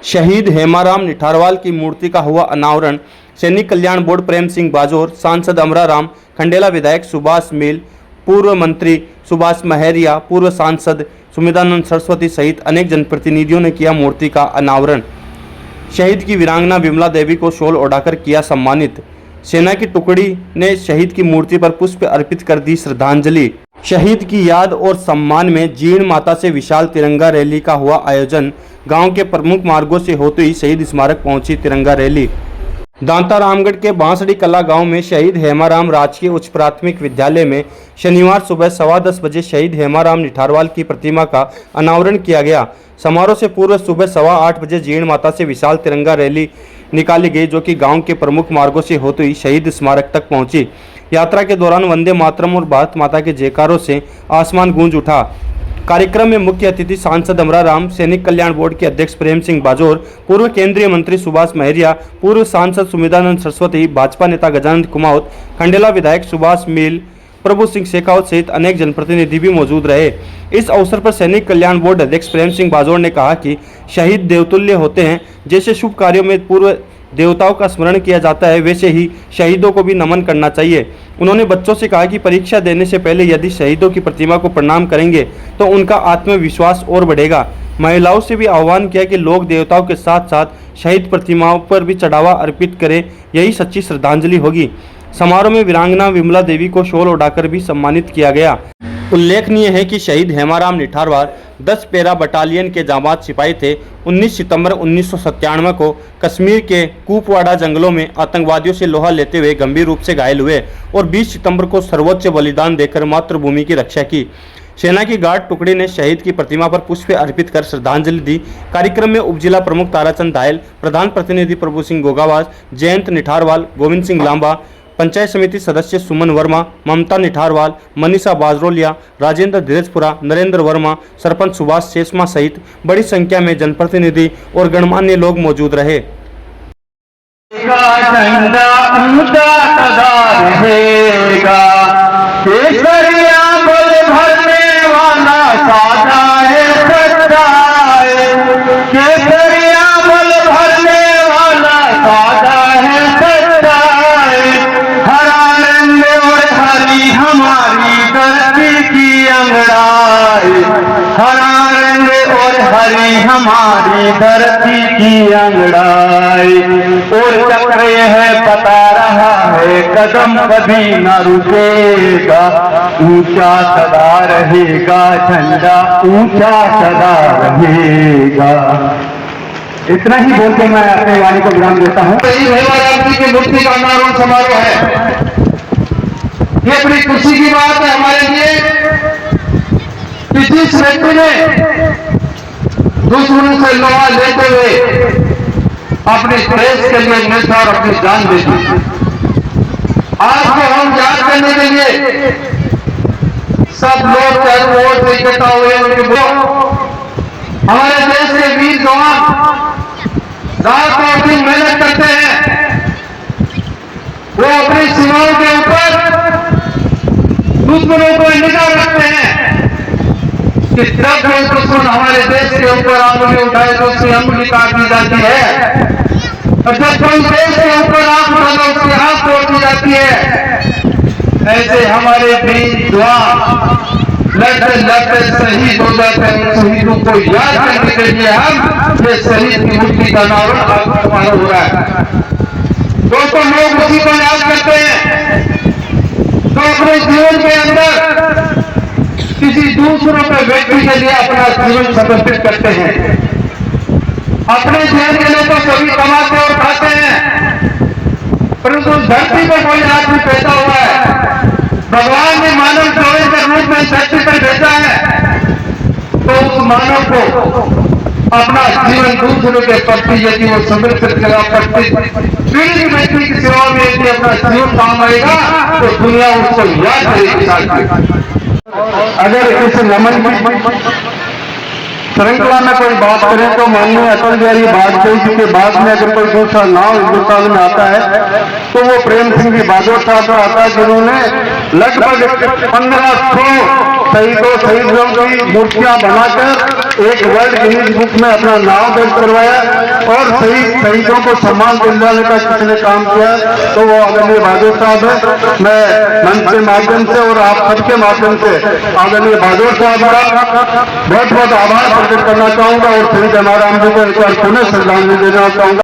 शहीद हेमाराम निठारवाल की मूर्ति का हुआ अनावरण। सैनिक कल्याण बोर्ड प्रेम सिंह बाजोर, सांसद अमराराम, खंडेला विधायक सुभाष मील, पूर्व मंत्री सुभाष महरिया, पूर्व सांसद सुमिदानंद सरस्वती सहित अनेक जनप्रतिनिधियों ने किया मूर्ति का अनावरण। शहीद की वीरांगना विमला देवी को शॉल ओढ़ाकर किया सम्मानित। सेना की टुकड़ी ने शहीद की मूर्ति पर पुष्प अर्पित कर दी श्रद्धांजलि। शहीद की याद और सम्मान में जीर्ण माता से विशाल तिरंगा रैली का हुआ आयोजन। गांव के प्रमुख मार्गों से होते ही शहीद स्मारक पहुंची तिरंगा रैली। दांता रामगढ़ के बांसड़ी कला गांव में शहीद हेमाराम राजकीय उच्च प्राथमिक विद्यालय में शनिवार सुबह 10:15 बजे शहीद हेमाराम निठारवाल की प्रतिमा का अनावरण किया गया। समारोह से पूर्व सुबह 8:15 बजे जीर्ण माता से विशाल तिरंगा रैली निकाली गई, जो कि गांव के प्रमुख मार्गों से होते हुई शहीद स्मारक तक पहुंची। यात्रा के दौरान वंदे मातरम और भारत माता के जयकारों से आसमान गूंज उठा। कार्यक्रम में मुख्य अतिथि सांसद अमराराम, सैनिक कल्याण बोर्ड के अध्यक्ष प्रेम सिंह बाजोर, पूर्व केंद्रीय मंत्री सुभाष महरिया, पूर्व सांसद सुमिदानंद सरस्वती, भाजपा नेता गजानंद कुमावत, खंडेला विधायक सुभाष मील, प्रभु सिंह शेखावत सहित अनेक जनप्रतिनिधि भी मौजूद रहे। इस अवसर पर सैनिक कल्याण बोर्ड अध्यक्ष प्रेम सिंह बाजोर ने कहा कि शहीद देवतुल्य होते हैं। जैसे शुभ कार्यों में पूर्व देवताओं का स्मरण किया जाता है, वैसे ही शहीदों को भी नमन करना चाहिए। उन्होंने बच्चों से कहा कि परीक्षा देने से पहले यदि शहीदों की प्रतिमा को प्रणाम करेंगे तो उनका आत्मविश्वास और बढ़ेगा। महिलाओं से भी आह्वान किया कि लोग देवताओं के साथ साथ शहीद प्रतिमाओं पर भी चढ़ावा अर्पित करें, यही सच्ची श्रद्धांजलि होगी। समारोह में वीरांगना विमला देवी को शॉल ओढ़ाकर भी सम्मानित किया गया। उल्लेखनीय है कि शहीद हेमाराम निठारवाल 10 पैरा बटालियन के जांबाज सिपाही थे। 19 सितंबर 1997 को कश्मीर के कुपवाड़ा जंगलों में आतंकवादियों से लोहा लेते हुए गंभीर रूप से घायल हुए और 20 सितंबर को सर्वोच्च बलिदान देकर मातृभूमि की रक्षा की। सेना की गार्ड टुकड़ी ने शहीद की प्रतिमा पर पुष्प अर्पित कर श्रद्धांजलि दी। कार्यक्रम में उपजिला प्रमुख ताराचंद दायल, प्रधान प्रतिनिधि प्रभु सिंह गोगावास, जयंत निठारवाल, गोविंद सिंह लांबा, पंचायत समिति सदस्य सुमन वर्मा, ममता निठारवाल, मनीषा बाजरोलिया, राजेंद्र धीरजपुरा, नरेंद्र वर्मा, सरपंच सुभाष शेषमा सहित बड़ी संख्या में जनप्रतिनिधि और गणमान्य लोग मौजूद रहे। हमारी धरती की अंगड़ाई और चक्र है बता रहा है कदम कभी न रुकेगा, ऊंचा सदा रहेगा झंडा, ऊंचा सदा रहेगा। इतना ही बोल के मैं अपने वाणी को विराम देता हूँ। हेमाराम जी की मूर्ति का अनावरण समारोह है। ये बड़ी खुशी की बात है हमारे लिए कि जिस व्यक्ति ने दुश्मनों से लोहा लेते हुए अपने देश के लिए निस्वार्थ अपनी जान दे दी, आज को हम याद करने के लिए सब लोग चारों ओर से इकट्ठा हुए। उनके हमारे देश के वीर जवान रात और दिन मेहनत करते हैं। वो अपनी सीमाओं के ऊपर दुश्मनों को निगाह रखते हैं कि जब कोई दुश्मन हमारे देश के ऊपर आंगुली उठाए तो उसकी अंगुली काट दी जाती है, और जब कोई देश के ऊपर आंख उठाता है उसकी आंख तोड़ दी जाती है। ऐसे हमारे वीर जवान लड़ते लड़ते शहीद हो जाते हैं। शहीदों को याद करने के लिए हम ये शहीद की मूर्ति का अनावरण हमारा हो रहा है। दोस्तों, लोग उसी को याद करते हैं तो अपने जीवन के अंदर किसी दूसरों के व्यक्ति के लिए अपना जीवन समर्पित करते हैं। अपने जीवन के लिए तो सभी कमाते और खाते हैं, परंतु धरती पर कोई आदमी पैदा हुआ है, भगवान ने मानव चौड़े के रूप में धरती पर भेजा है, तो उस मानव को अपना जीवन दूसरों के प्रति यदि वो समर्पित करा पीड़ित व्यक्ति की सेवा में यदि अपना जीवन काम आएगा तो दुनिया उसको याद करेगी। अगर इस नमन की श्रृंखला में कोई बात करें तो माननीय अटल बिहारी वाजपेयी जी के बाद में अगर कोई दूसरा नाम हिंदुस्तान में आता है तो वो प्रेम सिंह जी बाजवा साहब का आता है, जिन्होंने लगभग 1500 शहीदों की मूर्तियां बनाकर एक वर्ल्ड गिनीज बुक में अपना नाम दर्ज करवाया और शहीदों को सम्मान दिलाने का किसी ने काम किया तो वो आदरणीय बहादुर साहब है। मैं मंच के माध्यम से और आप सबके माध्यम से आदरणीय बहादुर साहब का बहुत बहुत आभार प्रकट करना चाहूंगा और श्री जयमाराम जी को एक बार पुनः श्रद्धांजलि देना चाहूंगा।